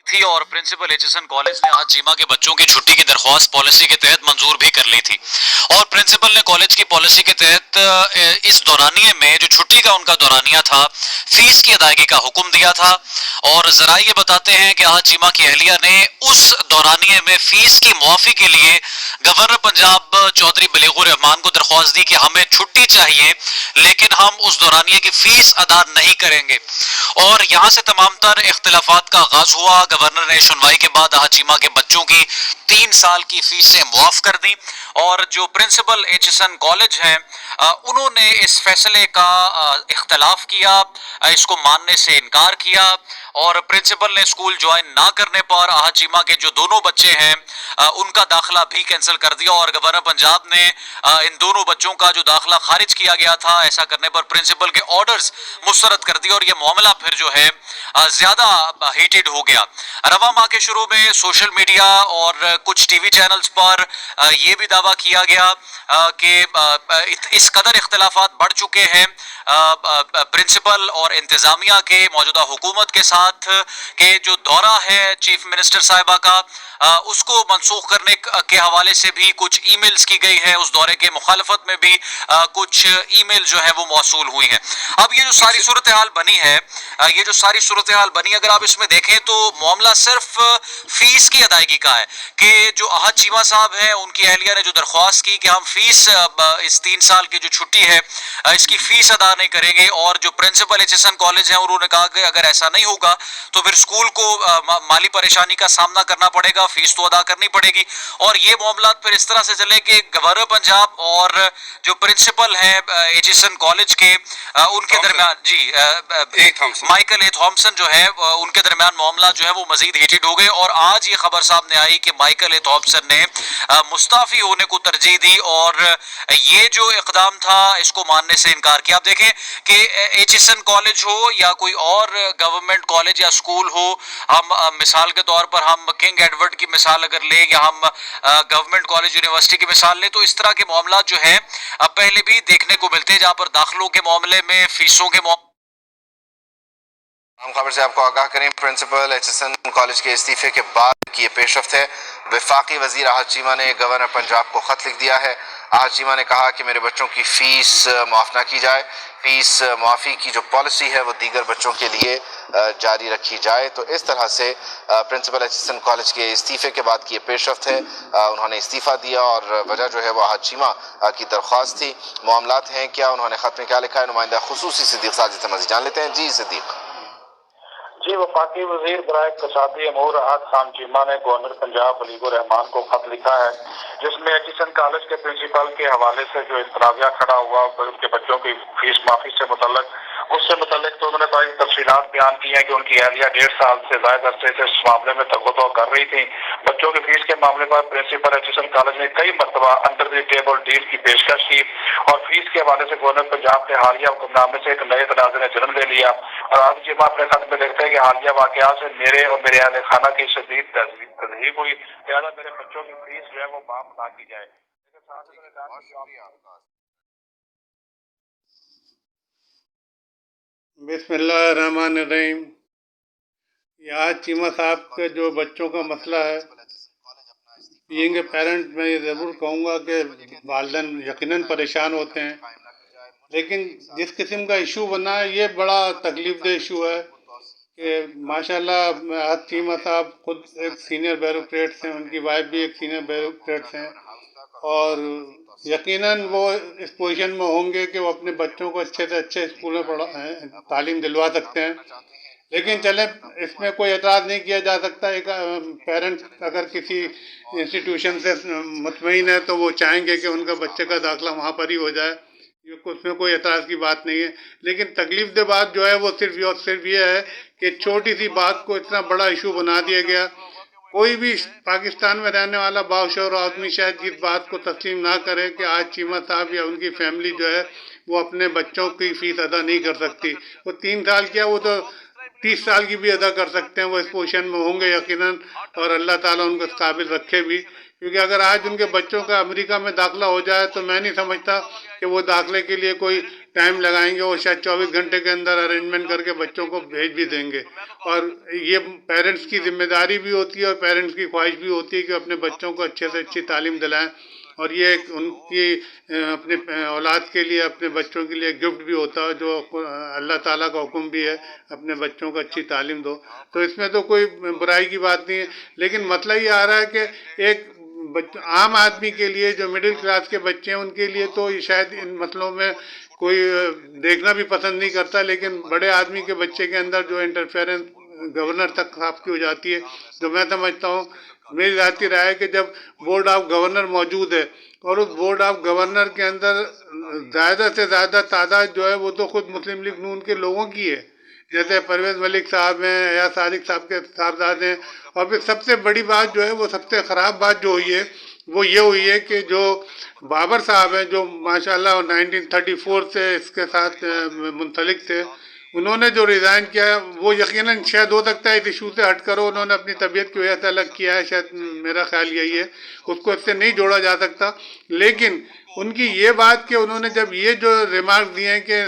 थी और principal HSN college ने आज चीमा के बच्चों की छुट्टी की दरख्वास्त पॉलिसी के तहत मंजूर भी कर ली थी। और प्रिंसिपल ने कॉलेज की पॉलिसी के तहत इस दौरानिए में जो छुट्टी का उनका दौरानिया था, फीस की अदायगी का हुक्म दिया था। और जरा ये बताते हैं कि आज चीमा की अहलिया ने उस दौरानिए में फीस की मुआफी के लिए गवर्नर पंजाब चौधरी बलीगुर रहमान को दरख्वास्त दी कि हमें छुट्टी चाहिए लेकिन हम उस दौरानिए की फीस अदा नहीं करेंगे। और यहाँ से तमाम तर इख्तिलाफात का आगाज हुआ। गवर्नर ने सुनवाई के बाद आज चीमा के बच्चों की 3 साल की फीसें मुआफ कर दी। और जो प्रिंसिपल एचएसएन कॉलेज हैं उन्होंने इस फैसले का इख्तलाफ किया, इसको मानने से इनकार किया। और प्रिंसिपल ने स्कूल ज्वाइन ना करने पर आज चीमा के जो दोनों बच्चे हैं उनका दाखिला भी कैंसिल कर दिया। और गवर्नर पंजाब ने इन दोनों बच्चों का जो दाखिला खारिज किया गया था, ऐसा करने पर प्रिंसिपल के ऑर्डर्स मुस्तरद कर दिए। और ये मामला फिर जो है ज्यादा हीटेड हो गया। रवा माह के शुरू में सोशल मीडिया और कुछ टीवी चैनल्स पर ये भी दावा किया गया कि इस कदर इख्तिलाफात बढ़ चुके हैं प्रिंसिपल और इंतजामिया के मौजूदा हुकूमत के साथ कि जो दौरा है चीफ मिनिस्टर साहिबा का उसको मनसूख करने के हवाले से भी कुछ ईमेल्स की गई है। उस दौरे के मुखालफत में भी कुछ ईमेल जो है वो मौसूल हुई हैं। अब ये जो सारी सूरत हाल बनी है, अगर आप इसमें देखें तो मामला सिर्फ फीस की अदायगी का है कि जो अहद चीमा साहब हैं उनकी अहलिया ने जो दरख्वास्त की कि हम फीस इस 3 साल की जो छुट्टी है इसकी फीस अदा नहीं करेंगे। और जो प्रिंसिपल एचएसएन कॉलेज है उन्होंने कहा कि अगर ऐसा नहीं होगा तो फिर स्कूल को माली परेशानी का सामना करना पड़ेगा, फीस तो अदा करनी पड़ेगी। और ये मामला फिर इस तरह से चले कि गवर्नर पंजाब और जो प्रिंसिपल है एचएसएन कॉलेज के उनके दरमियान माइकल ए थॉमसन जो है उनके दरमियान मामला जो है वो मजीद हीटेड हो गए। और आज ये खबर सामने आई कि माइकल ए थॉमसन ने मुस्ताफी होने को तरजीह दी और ये जो इकदाम था इसको मानने से इनकार किया। आप देखें कि एचएसएन कॉलेज हो या कोई और गवर्नमेंट कॉलेज या स्कूल हो, हम मिसाल के तौर पर हम किंग एडवर्ड की मिसाल अगर लें या हम गवर्नमेंट कॉलेज यूनिवर्सिटी की मिसाल लें तो इस तरह के मामला जो है पहले भी देखने को मिलते हैं, जहां पर दाखिलों के मामले में, फीसों के हम खबर से आपको आगाह करें। प्रिंसिपल एचएसएन कॉलेज के इस्तीफे के बाद की ये पेशरफ्त है। वफाकी वजीर अहद चीमा ने गवर्नर पंजाब को खत लिख दिया है। अहद चीमा ने कहा कि मेरे बच्चों की फीस माफ़ ना की जाए, फीस माफ़ी की जो पॉलिसी है वो दीगर बच्चों के लिए जारी रखी जाए। तो इस तरह से प्रिंसिपल एचएसएन कॉलेज के इस्तीफे के बाद की ये पेशरफ्त है। उन्होंने इस्तीफ़ा दिया और वजह जो है वो अहद चीमा की दरख्वास्त थी। मामलात हैं क्या, उन्होंने खत में क्या लिखा है, नुमाइंदा खुसूसी सिद्दीक साजिद से मज़ीद जान लेते हैं। जी सिद्दीक। जी, वफाकी वजीर बराए इक़्तिसादी अमूर अहद खान चीमा ने गवर्नर पंजाब बलीगुर रहमान को खत लिखा है जिसमें एचएसएन कॉलेज के प्रिंसिपल के हवाले से जो इस्तराविया खड़ा हुआ उनके बच्चों की फीस माफी से उससे मुतल्लिक तो उन्होंने बड़ी तफसीलात बयान की हैं कि उनकी अहलिया 1.5 साल से ज़ायद अरसे से इस मामले में तगोतो कर रही थी। बच्चों की फीस के मामले पर प्रिंसिपल एचएसएन कॉलेज ने कई मरतबा अंडर द टेबल डील की पेशकश की और फीस के हवाले से गवर्नर पंजाब के हालिया हुक्मनामे से एक नए तनाज़े ने जन्म ले लिया। और आज जब अपने खत में लिखते हैं कि हालिया वाक़यात से मेरे और मेरे अहल खाना की शदीद तज़हीक हुई, लिहाजा मेरे बच्चों की फीस जो है वो माफ ना की जाए। बिस्मिल्लाहिर्रहमानिर्रहीम। आज चीमा साहब के जो बच्चों का मसला है, बीइंग ए पेरेंट मैं ये ज़रूर कहूँगा कि वालिदैन यकीनन परेशान होते हैं, लेकिन जिस किस्म का इशू बना है ये बड़ा तकलीफ दह इशू है कि माशाल्लाह आज चीमा साहब खुद एक सीनियर ब्यूरोक्रेट्स हैं, उनकी वाइफ भी एक सीनियर ब्यूरोक्रेट्स हैं और यकीनन वो इस पोजीशन में होंगे कि वो अपने बच्चों को अच्छे से अच्छे स्कूल में तालीम दिलवा सकते हैं। लेकिन चले इसमें कोई एतराज़ नहीं किया जा सकता। एक पेरेंट्स अगर किसी इंस्टीट्यूशन से मुतमईन है तो वो चाहेंगे कि उनका बच्चे का दाखिला वहाँ पर ही हो जाए, उसमें कोई एतराज़ की बात नहीं है। लेकिन तकलीफ दे बात जो है वो सिर्फ ये है कि छोटी सी बात को इतना बड़ा इशू बना दिया गया। कोई भी पाकिस्तान में रहने वाला बाशऊर आदमी शायद इस बात को तस्लीम ना करे कि आज चीमा साहब या उनकी फैमिली जो है वो अपने बच्चों की फ़ीस अदा नहीं कर सकती। वो 3 साल किया, वो तो 30 साल की भी अदा कर सकते हैं, वो इस पोजीशन में होंगे यकीनन, और अल्लाह ताला उनको इस काबिल रखे भी। क्योंकि अगर आज उनके बच्चों का अमेरिका में दाखिला हो जाए तो मैं नहीं समझता कि वो दाखिले के लिए कोई टाइम लगाएंगे, वो शायद 24 घंटे के अंदर अरेंजमेंट करके बच्चों को भेज भी देंगे। और ये पेरेंट्स की जिम्मेदारी भी होती है और पेरेंट्स की ख्वाहिश भी होती है कि अपने बच्चों को अच्छे से अच्छी तालीम दिलाएं, और ये एक उनकी अपने औलाद के लिए, अपने बच्चों के लिए गिफ्ट भी होता है, जो अल्लाह ताला का हुक्म भी है, अपने बच्चों को अच्छी तालीम दो। तो इसमें तो कोई बुराई की बात नहीं है, लेकिन मसला ये आ रहा है कि एक आम आदमी के लिए, जो मिडिल क्लास के बच्चे हैं, उनके लिए तो ये शायद इन मसलों में कोई देखना भी पसंद नहीं करता, लेकिन बड़े आदमी के बच्चे के अंदर जो इंटरफेरेंस गवर्नर तक आपकी हो जाती है, जो मैं समझता हूँ, मेरी ज़ाती राय है कि जब बोर्ड ऑफ गवर्नर मौजूद है और उस बोर्ड ऑफ गवर्नर के अंदर ज़्यादा से ज़्यादा तादाद जो है वो तो खुद मुस्लिम लीग नून के लोगों की है, जैसे परवेज़ मलिक साहब हैं या सादिक साहब के साहबजादे हैं। और फिर सबसे बड़ी बात जो है, वो सबसे ख़राब बात जो हुई है वो ये हुई है कि जो बाबर साहब हैं, जो माशाल्लाह 1934 से इसके साथ मुंसलिक थे, उन्होंने जो रिज़ाइन किया है वो यकीनन शायद हो सकता है इस इशू से हट कर उन्होंने अपनी तबीयत की वजह से अलग किया है, शायद मेरा ख्याल यही है, उसको इससे नहीं जोड़ा जा सकता। लेकिन उनकी ये बात कि उन्होंने जब ये जो रिमार्क दिए हैं कि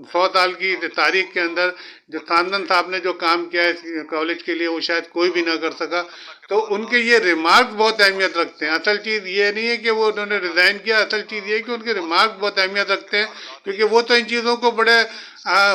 100 साल की तारीख के अंदर जो खानदान साहब ने जो काम किया है इस कॉलेज के लिए वो शायद कोई भी ना कर सका, तो उनके ये रिमार्क बहुत अहमियत रखते हैं। असल चीज़ ये नहीं है कि वो उन्होंने रिज़ाइन किया, असल चीज़ ये है कि उनके रिमार्क बहुत अहमियत रखते हैं, क्योंकि वो तो इन चीज़ों को बड़े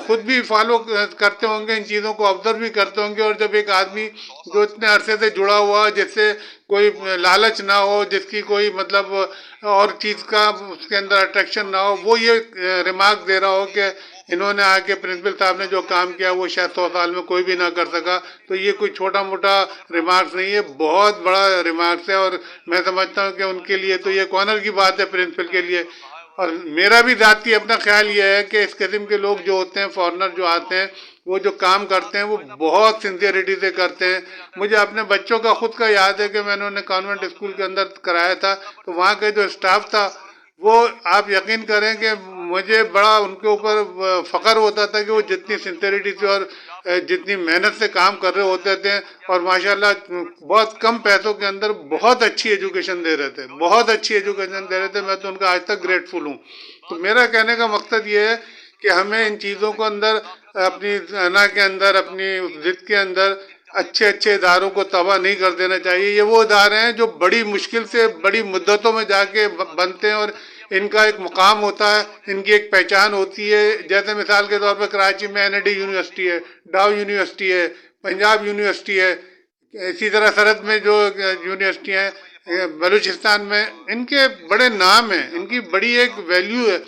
खुद भी फॉलो करते होंगे, इन चीज़ों को ऑब्जर्व भी करते होंगे। और जब एक आदमी जो इतने अरसे से जुड़ा हुआ, जिससे कोई लालच ना हो, जिसकी कोई मतलब और चीज़ का उसके अंदर अट्रैक्शन ना हो, वो ये रिमार्क दे रहा हो कि इन्होंने आके प्रिंसिपल साहब ने जो काम किया वो शायद 100 साल में कोई भी ना कर सका, तो ये कोई छोटा मोटा रिमार्क्स नहीं है, बहुत बड़ा रिमार्क्स है। और मैं समझता हूँ कि उनके लिए तो ये ऑनर की बात है प्रिंसिपल के लिए। और मेरा भी ज़ाती अपना ख्याल ये है कि इस किस्म के लोग जो होते हैं, फॉरेनर जो आते हैं, वो जो काम करते हैं वो बहुत सिंसियरिटी से करते हैं। मुझे अपने बच्चों का खुद का याद है कि मैंने उन्हें कॉन्वेंट स्कूल के अंदर कराया था, तो वहाँ का जो स्टाफ था वो आप यकीन करें कि मुझे बड़ा उनके ऊपर फ़ख्र होता था कि वो जितनी सिंसियरिटी से और जितनी मेहनत से काम कर रहे होते थे, और माशाल्लाह बहुत कम पैसों के अंदर बहुत अच्छी एजुकेशन दे रहे थे, बहुत अच्छी एजुकेशन दे रहे थे। मैं तो उनका आज तक ग्रेटफुल हूँ। तो मेरा कहने का मकसद ये है कि हमें इन चीज़ों को अंदर अपनी अना के अंदर, अपनी ज़िद के अंदर अच्छे अच्छे इदारों को तबाह नहीं कर देना चाहिए। ये वो इदारे हैं जो बड़ी मुश्किल से बड़ी मुद्दतों में जाके बनते हैं और इनका एक मुकाम होता है, इनकी एक पहचान होती है। जैसे मिसाल के तौर पर कराची में NID यूनिवर्सिटी है, डाउ यूनिवर्सिटी है, पंजाब यूनिवर्सिटी है, इसी तरह सरहद में जो यूनिवर्सिटियाँ हैं बलूचिस्तान में, इनके बड़े नाम हैं, इनकी बड़ी एक वैल्यू है।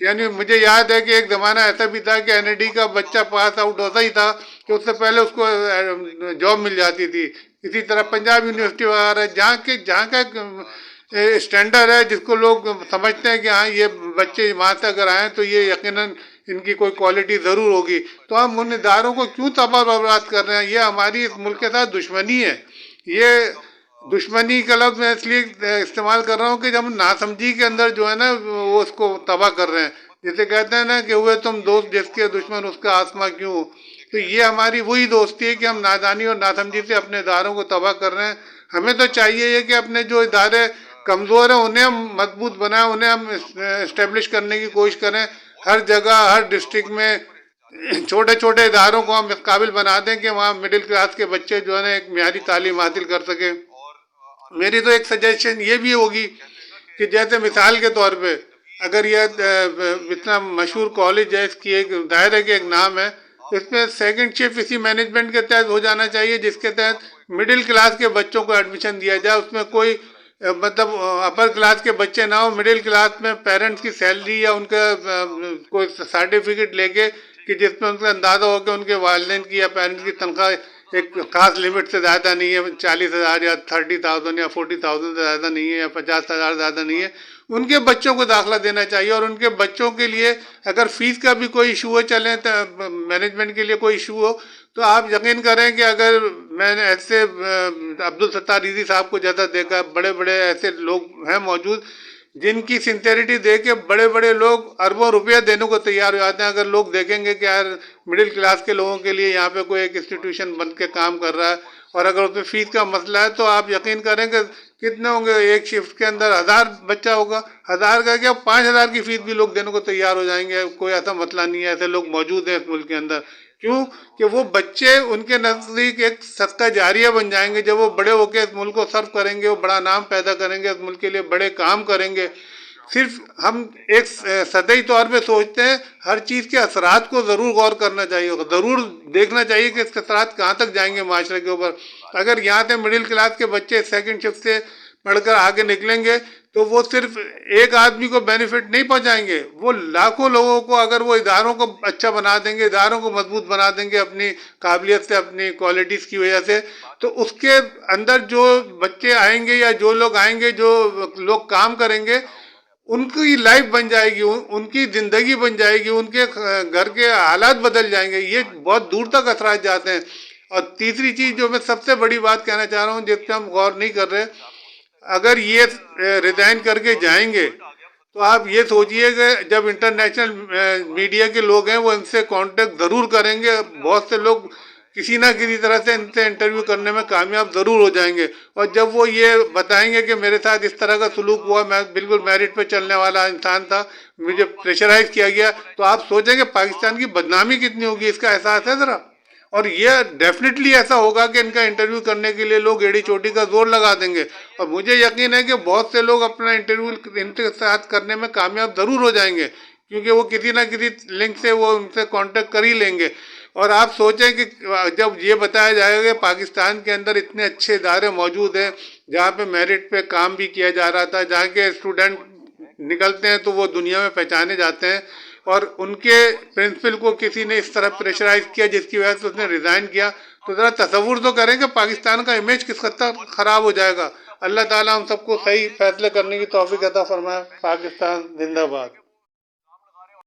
यानी मुझे याद है कि एक ज़माना ऐसा भी था कि NID का बच्चा पास आउट होता ही था कि उससे पहले उसको जॉब मिल जाती थी। इसी तरह पंजाब यूनिवर्सिटी वगैरह जहाँ का स्टैंडर्ड है, जिसको लोग समझते हैं कि हाँ ये बच्चे वहाँ से अगर आएँ तो ये यकीनन इनकी कोई क्वालिटी ज़रूर होगी, तो हम उन इदारों को क्यों तबाह बर्बाद कर रहे हैं? ये हमारी इस मुल्क के साथ दुश्मनी है। ये दुश्मनी का लफ्ज़ मैं इसलिए इस्तेमाल कर रहा हूँ कि जब हम नासमझी के अंदर जो है ना वो उसको तबाह कर रहे हैं। जैसे कहते हैं ना कि हुए तुम दोस्त जिसके दुश्मन उसका आसमां क्यों हो, तो ये हमारी वही दोस्ती है कि हम नादानी और नासमझी से अपने इदारों को तबाह कर रहे हैं। हमें तो चाहिए ये कि अपने जो इदारे कमज़ोर हैं उन्हें हम मजबूत बनाएं, उन्हें हम इस्टेब्लिश करने की कोशिश करें। हर जगह, हर डिस्ट्रिक्ट में छोटे छोटे इदारों को हम इस काबिल बना दें कि वहाँ मिडिल क्लास के बच्चे जो है एक मियारी तालीम हासिल कर सकें। मेरी तो एक सजेशन ये भी होगी कि जैसे मिसाल के तौर पे अगर ये इतना मशहूर कॉलेज है, इसकी एक दायरे के एक नाम है, इसमें सेकंड शिफ्ट इसी मैनेजमेंट के तहत हो जाना चाहिए, जिसके तहत मिडिल क्लास के बच्चों को एडमिशन दिया जाए। उसमें कोई मतलब अपर क्लास के बच्चे ना हो, मिडिल क्लास में पेरेंट्स की सैलरी या उनका कोई सर्टिफिकेट लेके कि जिसमें उनका अंदाज़ा हो कि उनके वालिदैन की या पेरेंट्स की तनख्वाह एक खास लिमिट से ज़्यादा नहीं है, 40,000 या 30,000 या 40,000 से ज़्यादा नहीं है या 50,000 ज़्यादा नहीं है, उनके बच्चों को दाखिला देना चाहिए। और उनके बच्चों के लिए अगर फ़ीस का भी कोई इशू हो, चले तो मैनेजमेंट के लिए कोई इशू हो, तो आप यकीन करें कि अगर मैंने ऐसे अब्दुल सत्तार रिज़वी साहब को ज़्यादा देखा, बड़े बड़े ऐसे लोग हैं मौजूद جن کی سنسیریٹی دیکھ کے بڑے بڑے لوگ اربوں روپیہ دینے کو تیار ہو جاتے ہیں. اگر لوگ دیکھیں گے کہ یار مڈل کلاس کے لوگوں کے لیے یہاں پہ کوئی ایک انسٹیٹیوشن بن کے کام کر رہا ہے اور اگر اس میں فیس کا مسئلہ ہے تو آپ یقین کریں کہ کتنے ہوں گے, ایک شفٹ کے اندر 1000 بچہ ہوگا, 1000 کا کیا 5000 کی فیس بھی لوگ دینے کو تیار ہو جائیں گے. کوئی ایسا مسئلہ نہیں ہے, ایسے لوگ موجود ہیں اس ملک کے اندر. کیوں کہ وہ بچے ان کے نزدیک ایک صدقہ جاریہ بن جائیں گے. جب وہ بڑے ہو کے اس ملک کو سرو کریں گے, وہ بڑا نام پیدا کریں گے, اس ملک کے لیے بڑے کام کریں گے. صرف ہم ایک سطحی طور پہ سوچتے ہیں, ہر چیز کے اثرات کو ضرور غور کرنا چاہیے, ضرور دیکھنا چاہیے کہ اس کے اثرات کہاں تک جائیں گے معاشرے کے اوپر. اگر یہاں سے مڈل کلاس کے بچے سیکنڈ شفٹ سے پڑھ کر آگے نکلیں گے تو وہ صرف ایک آدمی کو بینیفٹ نہیں پہنچائیں گے, وہ لاکھوں لوگوں کو اگر وہ اداروں کو اچھا بنا دیں گے, اداروں کو مضبوط بنا دیں گے اپنی قابلیت سے, اپنی کوالٹیز کی وجہ سے, تو اس کے اندر جو بچے آئیں گے یا جو لوگ آئیں گے, جو لوگ کام کریں گے, ان کی لائف بن جائے گی, ان کی زندگی بن جائے گی, ان کے گھر کے حالات بدل جائیں گے. یہ بہت دور تک اثرات جاتے ہیں. اور تیسری چیز جو میں سب سے بڑی بات کہنا چاہ رہا ہوں جس پہ ہم غور نہیں کر رہے, اگر یہ ریزائن کر کے جائیں گے تو آپ یہ سوچئے کہ جب انٹرنیشنل میڈیا کے لوگ ہیں وہ ان سے کانٹیکٹ ضرور کریں گے. بہت سے لوگ کسی نہ کسی طرح سے ان سے انٹرویو کرنے میں کامیاب ضرور ہو جائیں گے, اور جب وہ یہ بتائیں گے کہ میرے ساتھ اس طرح کا سلوک ہوا, میں بالکل میرٹ پہ چلنے والا انسان تھا, مجھے پریشرائز کیا گیا, تو آپ سوچیں کہ پاکستان کی بدنامی کتنی ہوگی. اس کا احساس ہے ذرا. اور یہ ڈیفینیٹلی ایسا ہوگا کہ ان کا انٹرویو کرنے کے لیے لوگ ایڑی چوٹی کا زور لگا دیں گے, اور مجھے یقین ہے کہ بہت سے لوگ اپنا انٹرویو ان کے ساتھ کرنے میں کامیاب ضرور ہو جائیں گے, کیونکہ وہ کسی نہ کسی لنک سے وہ ان سے کانٹیکٹ کر ہی لیں گے. اور آپ سوچیں کہ جب یہ بتایا جائے گا کہ پاکستان کے اندر اتنے اچھے ادارے موجود ہیں جہاں پہ میرٹ پہ کام بھی کیا جا رہا تھا, جہاں کے اسٹوڈنٹ نکلتے ہیں تو وہ دنیا میں پہچانے جاتے ہیں, اور ان کے پرنسپل کو کسی نے اس طرح پریشرائز کیا جس کی وجہ سے اس نے ریزائن کیا, تو ذرا تصور تو کریں کہ پاکستان کا امیج کس حد تک خراب ہو جائے گا. اللہ تعالیٰ ہم سب کو صحیح فیصلے کرنے کی توفیق عطا فرمائے. پاکستان زندہ باد.